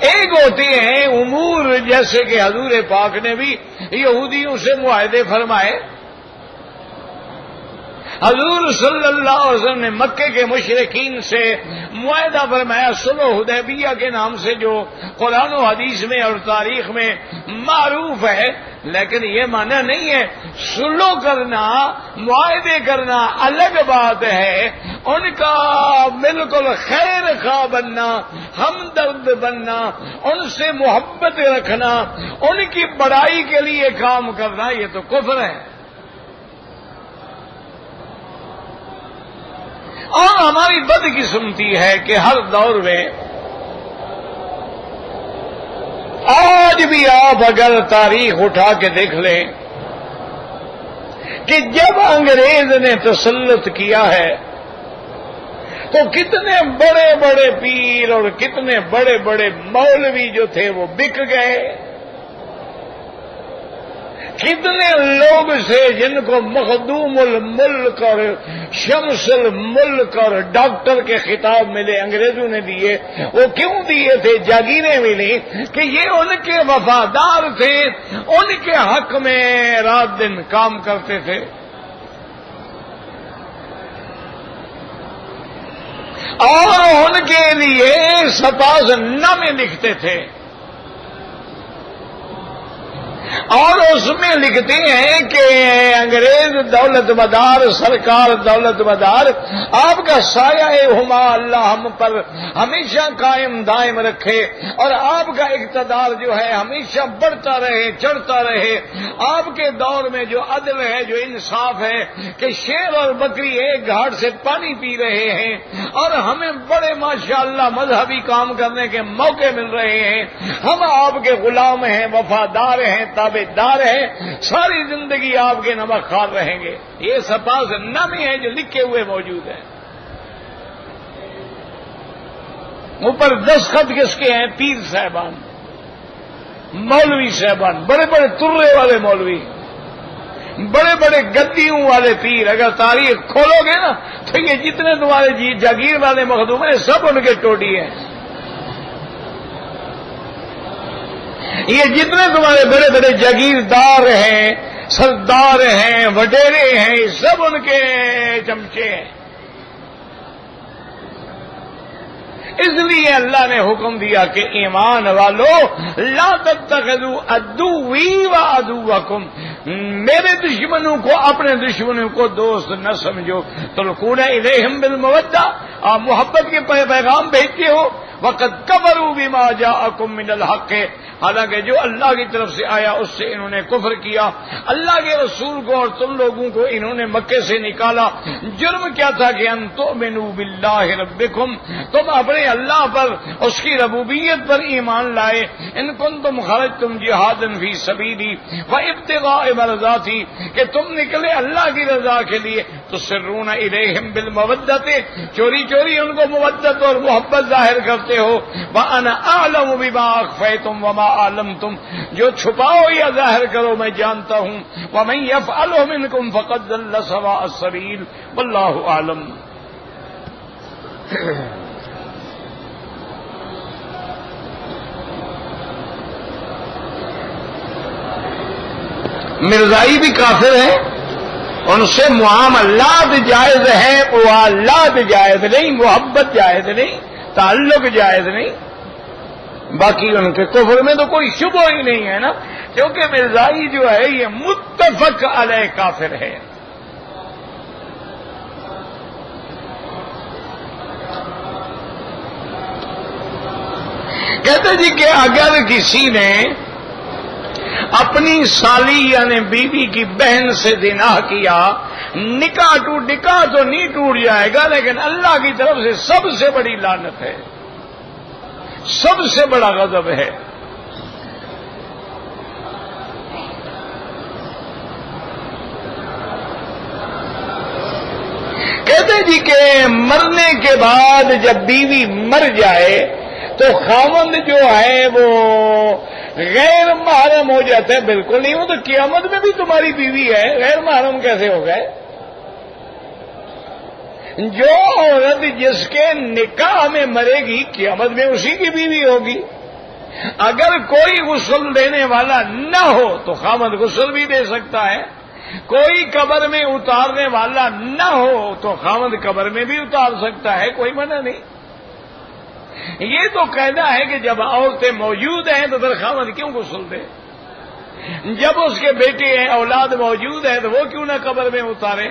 ایک ہوتے ہیں امور، جیسے کہ حضور پاک نے بھی یہودیوں سے معاہدے فرمائے۔ حضور صلی اللہ علیہ وسلم نے مکے کے مشرکین سے معاہدہ فرمایا، صلح حدیبیہ کے نام سے، جو قرآن و حدیث میں اور تاریخ میں معروف ہے، لیکن یہ معنی نہیں ہے صلح کرنا، معاہدے کرنا الگ بات ہے، ان کا بالکل خیر خواہ بننا، ہمدرد بننا، ان سے محبت رکھنا، ان کی بڑائی کے لیے کام کرنا، یہ تو کفر ہے۔ اور ہماری بدقسمتی ہے کہ ہر دور میں آج بھی آپ اگر تاریخ اٹھا کے دیکھ لیں کہ جب انگریز نے تسلط کیا ہے تو کتنے بڑے بڑے پیر اور کتنے بڑے بڑے مولوی جو تھے وہ بک گئے. کتنے لوگ سے جن کو مخدوم الملک اور شمس الملک اور ڈاکٹر کے خطاب ملے انگریزوں نے دیے. وہ کیوں دیے تھے؟ جاگیریں ملی کہ یہ ان کے وفادار تھے، ان کے حق میں رات دن کام کرتے تھے. اور ان کے لیے سپاس نامے لکھتے تھے، اور اس میں لکھتے ہیں کہ انگریز دولت مدار، سرکار دولت مدار، آپ کا سایہ ہما اللہ ہم پر ہمیشہ قائم دائم رکھے، اور آپ کا اقتدار جو ہے ہمیشہ بڑھتا رہے، چڑھتا رہے. آپ کے دور میں جو عدل ہے، جو انصاف ہے کہ شیر اور بکری ایک گھاٹ سے پانی پی رہے ہیں، اور ہمیں بڑے ماشاءاللہ مذہبی کام کرنے کے موقع مل رہے ہیں. ہم آپ کے غلام ہیں، وفادار ہیں، تابعدار ہیں، ساری زندگی آپ کے نمک خوار رہیں گے. یہ سپاس نامے ہیں جو لکھے ہوئے موجود ہیں. اوپر دستخط کس کے ہیں؟ پیر صاحبان، مولوی صاحبان، بڑے بڑے ترے والے مولوی، بڑے بڑے گدیوں والے پیر. اگر تاریخ کھولو گے نا تو یہ جتنے تمہارے جاگیر والے مخدوم ہیں سب ان کے ٹوٹی ہیں. یہ جتنے تمہارے بڑے بڑے جاگیردار ہیں، سردار ہیں، وڈیرے ہیں، سب ان کے چمچے ہیں. اس لیے اللہ نے حکم دیا کہ ایمان والو لا تتخذوا عدوی وعدوکم، میرے دشمنوں کو اپنے دشمنوں کو دوست نہ سمجھو. تلقون الیہم بالمودہ، آپ محبت کے پیغام بھیجتے ہو. وقد کفروا بما جاءکم من الحق، حالانکہ جو اللہ کی طرف سے آیا اس سے انہوں نے کفر کیا. اللہ کے رسول کو اور تم لوگوں کو انہوں نے مکے سے نکالا. جرم کیا تھا کہ ان تؤمنوا باللہ ربکم، تم اپنے اللہ پر، اس کی ربوبیت پر ایمان لائے. ان کنتم خرجتم جہادا فی سبیلی وابتغاء مرضاتی، کہ تم نکلے اللہ کی رضا کے لیے. تسرون الیہم بالمودۃ، چوری چوری ان کو مودت اور محبت ظاہر کرتے ہو. وانا اعلم بما اخفیتم وما اعلمتم، جو چھپاؤ یا ظاہر کرو میں جانتا ہوں. ومن یفعلہ منکم فقد ضل سواء السبیل واللہ اعلم. مرزائی بھی کافر ہیں، ان سے معاملات جائز ہیں، موالات جائز نہیں، محبت جائز نہیں، تعلق جائز نہیں. باقی ان کے کفر میں تو کوئی شبہ ہی نہیں ہے نا، کیونکہ مرزائی جو ہے یہ متفق علیہ کافر ہے. کہتے جی کہ اگر کسی نے اپنی سالی یعنی بیوی کی بہن سے زنا کیا، نکاح تو نہیں ٹوٹ جائے گا، لیکن اللہ کی طرف سے سب سے بڑی لعنت ہے، سب سے بڑا غضب ہے. کہتے جی کہ مرنے کے بعد جب بیوی مر جائے تو خاوند جو ہے وہ غیر محرم ہو جاتا ہے. بالکل نہیں، وہ تو قیامت میں بھی تمہاری بیوی ہے، غیر محرم کیسے ہو گئے؟ جو عورت جس کے نکاح میں مرے گی قیامت میں اسی کی بیوی ہوگی. اگر کوئی غسل دینے والا نہ ہو تو خاوند غسل بھی دے سکتا ہے. کوئی قبر میں اتارنے والا نہ ہو تو خاوند قبر میں بھی اتار سکتا ہے، کوئی منع نہیں. یہ تو کہنا ہے کہ جب عورتیں موجود ہیں تو پھر خاوند کیوں غسل دے؟ جب اس کے بیٹے ہیں، اولاد موجود ہے تو وہ کیوں نہ قبر میں اتارے؟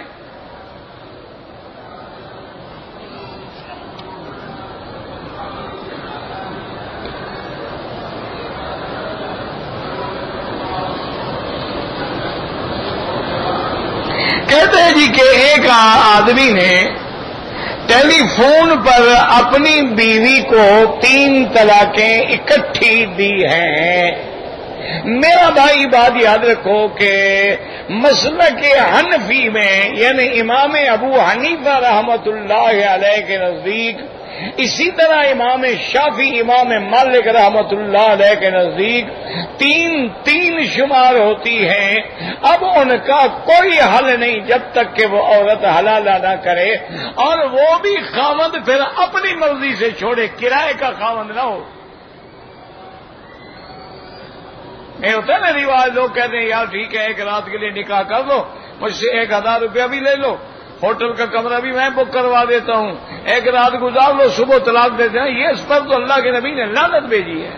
کہتے ہیں جی کہ ایک آدمی نے ٹیلی فون پر اپنی بیوی کو 3 طلاقیں اکٹھی دی ہیں. میرا بھائی بات یاد رکھو کہ مسلک حنفی میں یعنی امام ابو حنیفہ رحمۃ اللہ علیہ کے نزدیک، اسی طرح امام شافعی، امام مالک رحمۃ اللہ علیہ کے نزدیک تین شمار ہوتی ہیں۔ اب ان کا کوئی حل نہیں جب تک کہ وہ عورت حلالہ نہ کرے، اور وہ بھی خاوند پھر اپنی مرضی سے چھوڑے، کرائے کا خاوند نہ ہو۔ نہیں ہوتا نا رواج، لوگ کہتے ہیں یار ٹھیک ہے ایک رات کے لیے نکاح کر دو، مجھ سے 1000 روپیہ بھی لے لو، ہوٹل کا کمرہ بھی میں بک کروا دیتا ہوں، ایک رات گزار لو، صبح طلاق دیتے ہیں۔ یہ اس پر تو اللہ کے نبی نے لعنت بھیجی ہے۔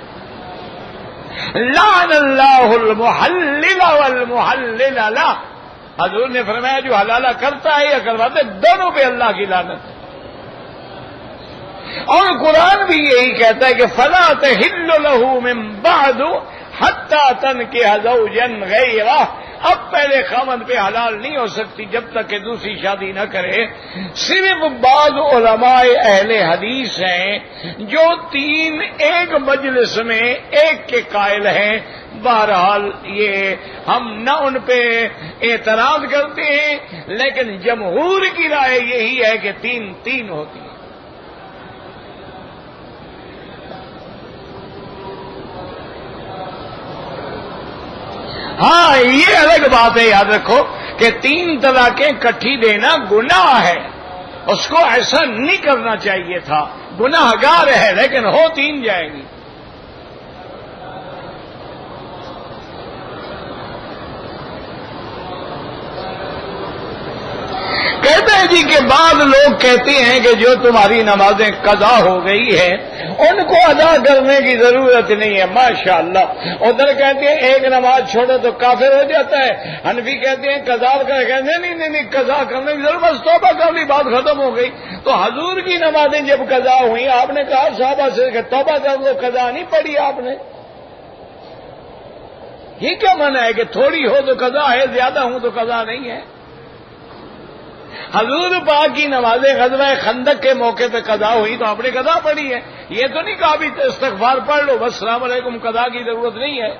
لعن اللہ المحلل والمحلل له، حضور نے فرمایا جو حلالہ کرتا ہے یا کرواتے دونوں پہ اللہ کی لعنت ہے۔ اور قرآن بھی یہی کہتا ہے کہ فلا تحل له من بعد حتی تنکح زوجا غیرہ، اب پہلے خاوند پہ حلال نہیں ہو سکتی جب تک کہ دوسری شادی نہ کرے۔ صرف بعض علماء اہل حدیث ہیں جو 3 ایک مجلس میں ایک کے قائل ہیں۔ بہرحال یہ ہم نہ ان پہ اعتراض کرتے ہیں، لیکن جمہور کی رائے یہی ہے کہ 3 ہوتی ہے۔ ہاں یہ الگ بات ہے، یاد رکھو کہ 3 طلاقیں کٹھی دینا گناہ ہے، اس کو ایسا نہیں کرنا چاہیے تھا، گناہ گار ہے، لیکن ہو 3 جائیں گی۔ کہتے ہیں جی کہ بعض لوگ کہتے ہیں کہ جو تمہاری نمازیں قضا ہو گئی ہیں ان کو ادا کرنے کی ضرورت نہیں ہے۔ ماشاءاللہ ادھر کہتے ہیں ایک نماز چھوڑو تو کافر ہو جاتا ہے، حنفی کہتے ہیں قضا کر، کہتے ہیں نہیں قضا کرنے کی ضرورت، بس توبہ کر لی بات ختم ہو گئی۔ تو حضور کی نمازیں جب قضا ہوئی آپ نے کہا صحابہ سے کہ توبہ کر لو، قضا نہیں پڑھی آپ نے۔ یہ کیا منع ہے کہ تھوڑی ہو تو قضا ہے، زیادہ ہوں تو قضا نہیں ہے؟ حضور پاک کی نمازیں غزوہ خندق کے موقع پہ قضا ہوئی تو آپ نے قضا پڑھی ہے، یہ تو نہیں کہا بھی استغفار پڑھ لو بس السلام علیکم، قضا کی ضرورت نہیں ہے۔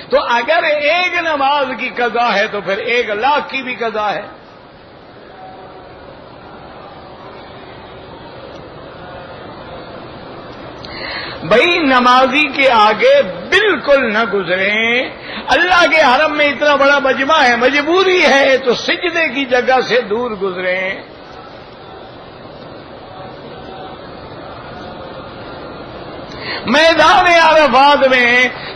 تو اگر ایک نماز کی قضا ہے تو پھر 1,00,000 کی بھی قضا ہے۔ بھائی نمازی کے آگے بالکل نہ گزریں، اللہ کے حرم میں اتنا بڑا مجمع ہے، مجبوری ہے تو سجدے کی جگہ سے دور گزریں۔ میدان عرفات میں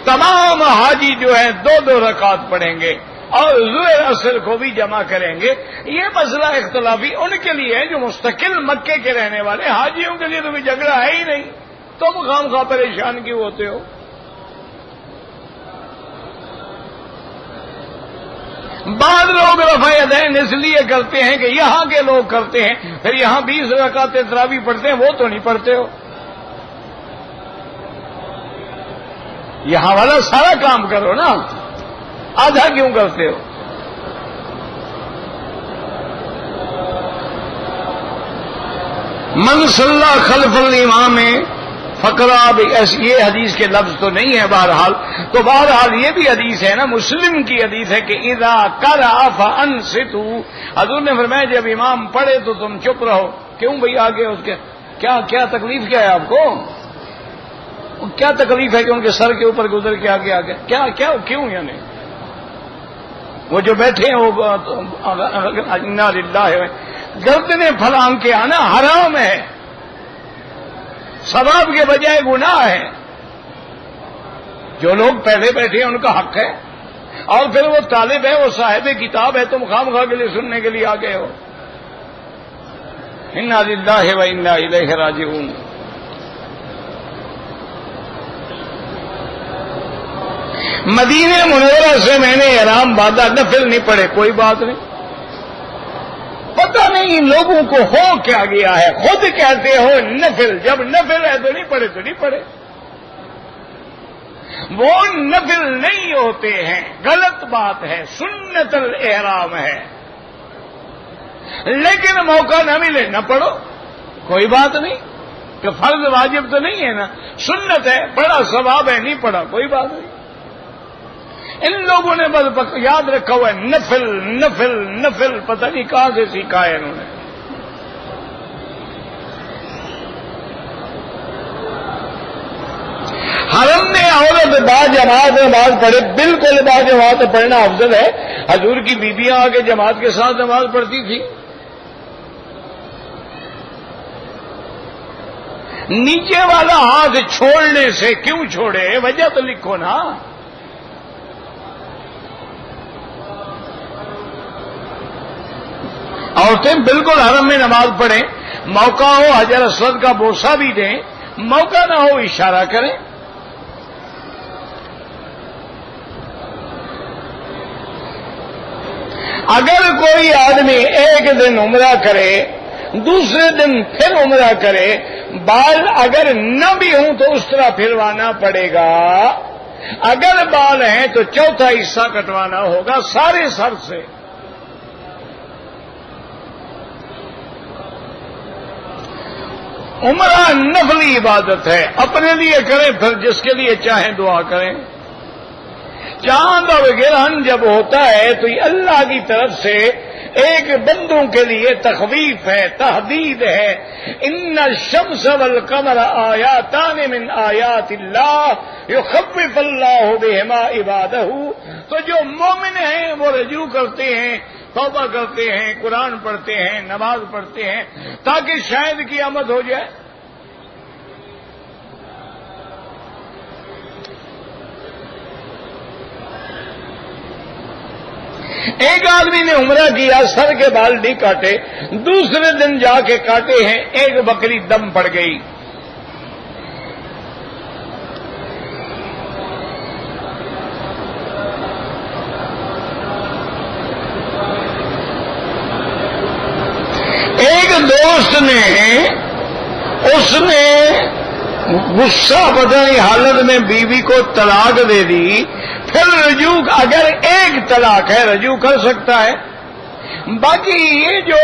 تمام حاجی جو ہیں 2 رکعت پڑھیں گے اور ظہر اثر کو بھی جمع کریں گے۔ یہ مسئلہ اختلافی ان کے لیے ہے جو مستقل مکے کے رہنے والے، حاجیوں کے لیے تو کوئی جھگڑا ہے ہی نہیں، تم خواہ پریشان کیوں ہوتے ہو؟ بعض لوگ رفع یدین اس لیے کرتے ہیں کہ یہاں کے لوگ کرتے ہیں، پھر یہاں 20 رکعت تراویح پڑھتے ہیں، وہ تو نہیں پڑھتے ہو۔ یہاں والا سارا کام کرو نا، آدھا کیوں کرتے ہو؟ من صلی خلف الامام فقرا، یہ حدیث کے لفظ تو نہیں ہے بہرحال، تو بہرحال یہ بھی حدیث ہے نا، مسلم کی حدیث ہے کہ اذا قرأ فانصتوا، حضور نے فرمایا جب امام پڑھے تو تم چپ رہو۔ کیوں بھئی آگے اس کے کیا تکلیف کیا ہے آپ کو؟ کیا تکلیف ہے کہ ان کے سر کے اوپر گزر کے آگے کیا کیوں؟ یعنی وہ جو بیٹھے ہیں وہ انا للہ، گردنیں پھلانگ کے آنا حرام ہے، ثواب کے بجائے گناہ ہے۔ جو لوگ پہلے بیٹھے ہیں ان کا حق ہے، اور پھر وہ طالب ہے، وہ صاحب کتاب ہے، تم خواہ کے لیے سننے کے لیے آ گئے ہو۔ انا للہ و انا الیہ راجعون۔ مدینہ منورہ سے میں نے احرام باندھا، نفل نہیں پڑے، کوئی بات نہیں، پتہ نہیں ان لوگوں کو ہو کیا گیا ہے، خود کہتے ہو نفل، جب نفل ہے تو نہیں پڑے تو نہیں پڑے۔ وہ نفل نہیں ہوتے ہیں، غلط بات ہے، سنت الاحرام ہے، لیکن موقع نہ ملے نہ پڑھو، کوئی بات نہیں، کہ فرض واجب تو نہیں ہے نا، سنت ہے، بڑا ثواب ہے، نہیں پڑھا کوئی بات نہیں۔ ان لوگوں نے بس یاد رکھا ہوا ہے نفل نفل نفل، پتہ نہیں کہاں سے سیکھا ہے انہوں نے. حرم میں عورت با جماعت نماز پڑھے، بالکل با جماعت پڑھنا افضل ہے. حضور کی بیویاں آ کے جماعت کے ساتھ نماز پڑھتی تھی. نیچے والا ہاتھ چھوڑنے سے کیوں چھوڑے، وجہ تو لکھو نا. عورتیں بالکل حرم میں نماز پڑھیں، موقع ہو حجر اسود کا بوسہ بھی دیں، موقع نہ ہو اشارہ کریں. اگر کوئی آدمی ایک دن عمرہ کرے، دوسرے دن پھر عمرہ کرے، بال اگر نہ بھی ہوں تو اس طرح پھروانا پڑے گا. اگر بال ہیں تو چوتھا حصہ کٹوانا ہوگا سارے سر سے. عمرہ نفلی عبادت ہے، اپنے لیے کریں، پھر جس کے لیے چاہیں دعا کریں. چاند اور گرہن جب ہوتا ہے تو یہ اللہ کی طرف سے ایک بندوں کے لیے تخویف ہے، تحدید ہے. ان الشمس والقمر آیاتان من آیات اللہ یخوف اللہ بہما عبادہ. تو جو مومن ہیں وہ رجوع کرتے ہیں، توبہ کرتے ہیں، قرآن پڑھتے ہیں، نماز پڑھتے ہیں تاکہ شاید قیامت ہو جائے. ایک آدمی نے عمرہ کیا، سر کے بال نہیں کاٹے، دوسرے دن جا کے کاٹے ہیں، ایک بکری دم پڑ گئی. ایک دوست نے اس نے غصہ بدنی حالت میں بیوی کو طلاق دے دی. پھر رجوع اگر ایک طلاق ہے رجوع کر سکتا ہے. باقی یہ جو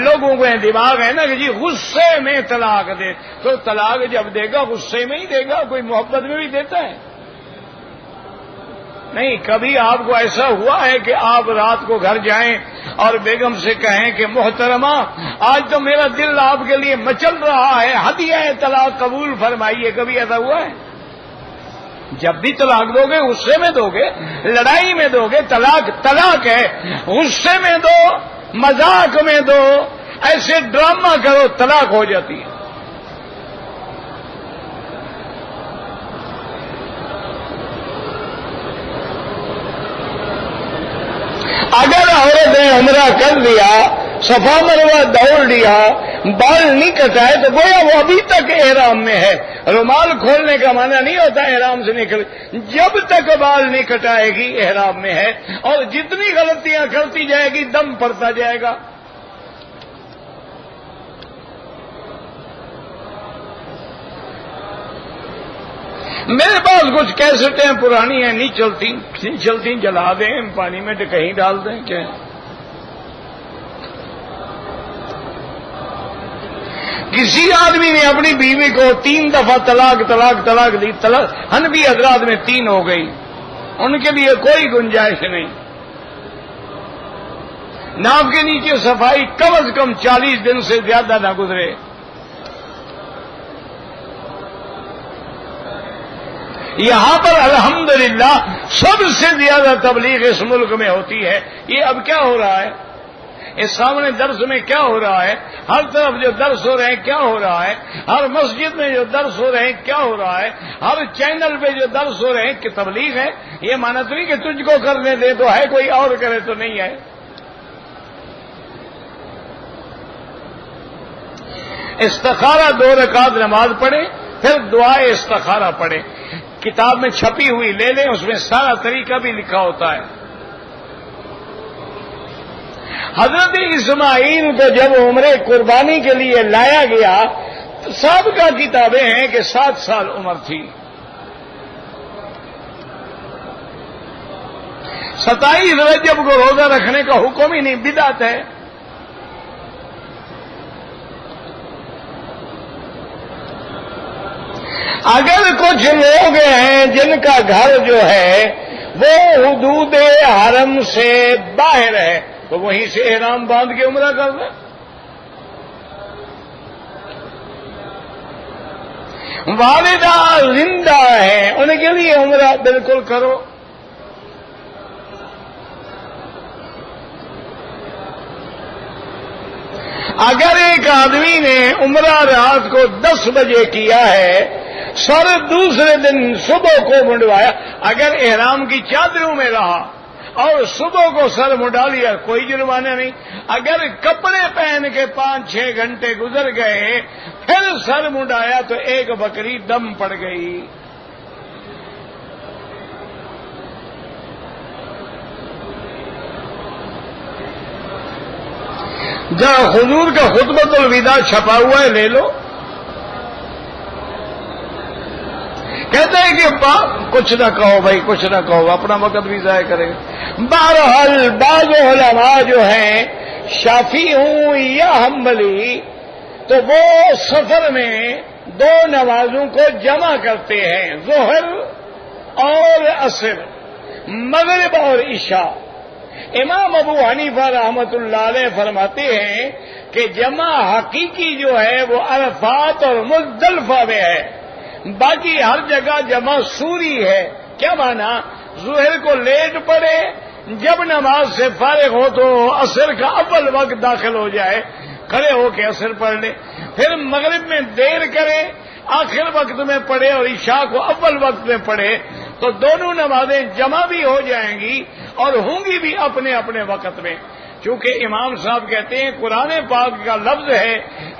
لوگوں کے دماغ ہے نا کہ جی غصے میں طلاق دے، تو طلاق جب دے گا غصے میں ہی دے گا، کوئی محبت میں بھی دیتا ہے نہیں. کبھی آپ کو ایسا ہوا ہے کہ آپ رات کو گھر جائیں اور بیگم سے کہیں کہ محترمہ آج تو میرا دل آپ کے لیے مچل رہا ہے، ہدیہ طلاق قبول فرمائیے؟ کبھی ایسا ہوا ہے؟ جب بھی طلاق دو گے غصے میں دو گے، لڑائی میں دو گے. طلاق طلاق ہے، غصے میں دو، مذاق میں دو، ایسے ڈرامہ کرو طلاق ہو جاتی ہے. اگر عورت نے عمرہ کر لیا، صفا مروہ دوڑ لیا، بال نہیں کٹائے تو گویا وہ ابھی تک احرام میں ہے. رومال کھولنے کا معنی نہیں ہوتا احرام سے نکل، جب تک بال نہیں کٹائے گی احرام میں ہے، اور جتنی غلطیاں کرتی جائے گی دم پڑتا جائے گا. میرے پاس کچھ کیسٹیں پرانی ہیں، نہیں چلتی جلا دیں، پانی میں کہیں ڈال دیں. کیا کسی آدمی نے اپنی بیوی کو 3 دفعہ طلاق دی، حنفی حضرات میں 3 ہو گئی، ان کے لیے کوئی گنجائش نہیں. ناف کے نیچے صفائی کم از کم 40 دن سے زیادہ نہ گزرے. یہاں پر الحمدللہ سب سے زیادہ تبلیغ اس ملک میں ہوتی ہے. یہ اب کیا ہو رہا ہے؟ اس سامنے درس میں کیا ہو رہا ہے؟ ہر طرف جو درس ہو رہے ہیں کیا ہو رہا ہے؟ ہر مسجد میں جو درس ہو رہے ہیں کیا ہو رہا ہے؟ ہر چینل پہ جو درس ہو رہے ہیں کہ تبلیغ ہے. یہ مانا تو نہیں کہ تجھ کو کرنے دے تو ہے، کوئی اور کرے تو نہیں ہے. استخارہ 2 رکعت نماز پڑھیں، پھر دعائے استخارہ پڑھیں. کتاب میں چھپی ہوئی لے لیں، اس میں سارا طریقہ بھی لکھا ہوتا ہے. حضرت اسماعیل کو جب عمرے قربانی کے لیے لایا گیا تو سابقہ کتابیں ہیں کہ 7 سال عمر تھی. 27 رجب کو روزہ رکھنے کا حکم ہی نہیں، بدعت ہے. اگر کچھ لوگ ہیں جن کا گھر جو ہے وہ حدود حرم سے باہر ہے تو وہیں سے احرام باندھ کے عمرہ کر دیں. والدہ زندہ ہیں ان کے لیے عمرہ بالکل کرو. اگر ایک آدمی نے عمرہ رات کو 10 بجے کیا ہے، سر دوسرے دن صبح کو منڈوایا، اگر احرام کی چادروں میں رہا اور صبح کو سر منڈا لیا کوئی جرمانہ نہیں. اگر کپڑے پہن کے 5-6 گھنٹے گزر گئے پھر سر منڈایا تو ایک بکری دم پڑ گئی. جہاں حضور کا خطبۃ الوداع چھپا ہوا ہے لے لو. کہتے ہیں کہ کچھ نہ کہو بھائی، کچھ نہ کہو، اپنا وقت بھی ضائع کرے گا. بہرحال بعض علماء جو ہیں شافعی ہوں یا حنبلی تو وہ سفر میں 2 نمازوں کو جمع کرتے ہیں، ظہر اور عصر، مغرب اور عشاء. امام ابو حنیفہ رحمۃ اللہ علیہ فرماتے ہیں کہ جمع حقیقی جو ہے وہ عرفات اور مزدلفہ میں ہے، باقی ہر جگہ جمع سوری ہے. کیا مانا؟ ظہر کو لیٹ پڑے، جب نماز سے فارغ ہو تو عصر کا اول وقت داخل ہو جائے، کھڑے ہو کے عصر پڑھ لے، پھر مغرب میں دیر کرے آخر وقت میں پڑھے اور عشاء کو اول وقت میں پڑھے تو دونوں نمازیں جمع بھی ہو جائیں گی اور ہوں گی بھی اپنے اپنے وقت میں. چونکہ امام صاحب کہتے ہیں قرآن پاک کا لفظ ہے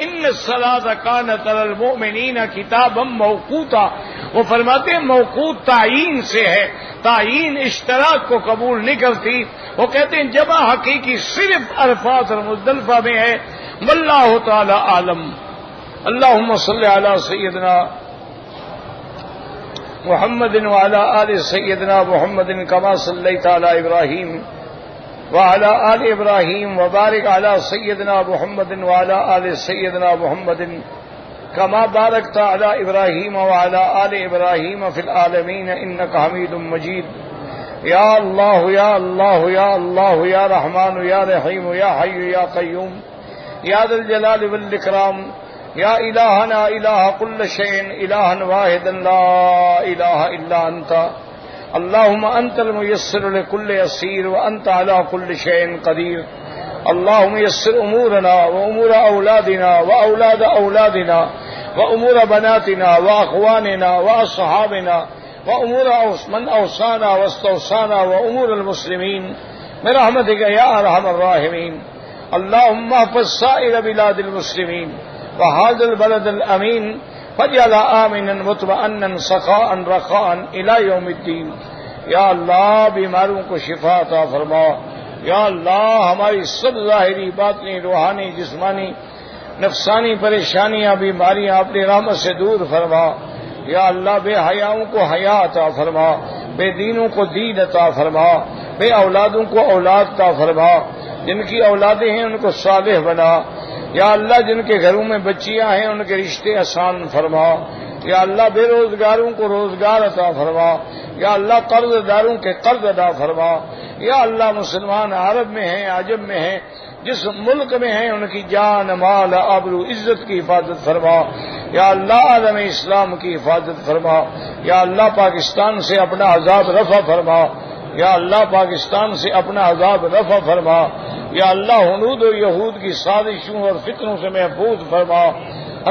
ان الصلاۃ کانت علی المؤمنین کتابا موقوتا، وہ فرماتے ہیں موقوت تعیین سے ہے، تعیین اشتراک کو قبول نہیں کرتی. وہ کہتے ہیں جمع حقیقی صرف عرفات اور مزدلفہ میں ہے. واللہ تعالی عالم. اللہم صلی علی سیدنا محمد وعلی آل سیدنا محمد کما صلیت علی ابراہیم وعلى آل إبراهيم وبارك على سيدنا محمد وعلى آل سيدنا محمد كما باركت على إبراهيم وعلى آل إبراهيم في العالمين إنك حميد مجيد. يا الله يا الله يا الله يا رحمن يا رحيم يا حي يا قيوم يا ذا الجلال والإكرام يا إلهنا إله كل شيء إلها واحدا لا إله إلا أنت. اللهم أنت الميسر لكل يسير وأنت على كل شيء قدير. اللهم يسر أمورنا وأمور أولادنا وأولاد أولادنا وأمور بناتنا وأخواننا وأصحابنا وأمور من أوصانا واستوصانا وأمور المسلمين برحمتك يا أرحم الراحمين. اللهم احفظ سائر بلاد المسلمين وهذا البلد الأمين فاجعل آمنا مطمئنا سخاء رخاء إلى يوم الدين. یا اللہ بیماروں کو شفا عطا فرما. یا اللہ ہماری سب ظاہری باطنی روحانی جسمانی نفسانی پریشانیاں بیماریاں اپنی رحمت سے دور فرما. یا اللہ بے حیاؤں کو حیا عطا فرما، بے دینوں کو دین عطا فرما، بے اولادوں کو اولاد عطا فرما. جن کی اولادیں ہیں ان کو صالح بنا. یا اللہ جن کے گھروں میں بچیاں ہیں ان کے رشتے آسان فرما. یا اللہ بے روزگاروں کو روزگار عطا فرما. یا اللہ قرض داروں کے قرض ادا فرما. یا اللہ مسلمان عرب میں ہیں عجم میں ہیں جس ملک میں ہیں ان کی جان مال آبرو عزت کی حفاظت فرما. یا اللہ عالم اسلام کی حفاظت فرما. یا اللہ پاکستان سے اپنا عذاب رفع فرما. یا اللہ پاکستان سے اپنا عذاب رفع فرما. یا اللہ ہنود و یہود کی سازشوں اور فتنوں سے محفوظ فرما.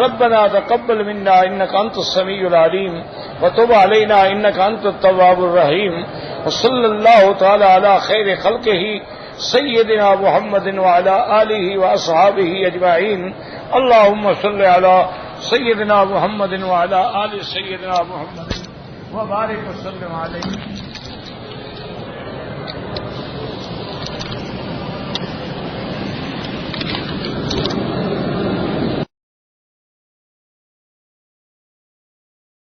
ربنا تقبل منا انك انت السميع العليم وتب علينا انك انت التواب الرحيم. وصلى الله تعالى على خير خلقه سيدنا محمد وعلى آله واصحابه اجمعين. اللهم صل على سيدنا محمد وعلى آل سيدنا محمد وبارك وسلم عليه.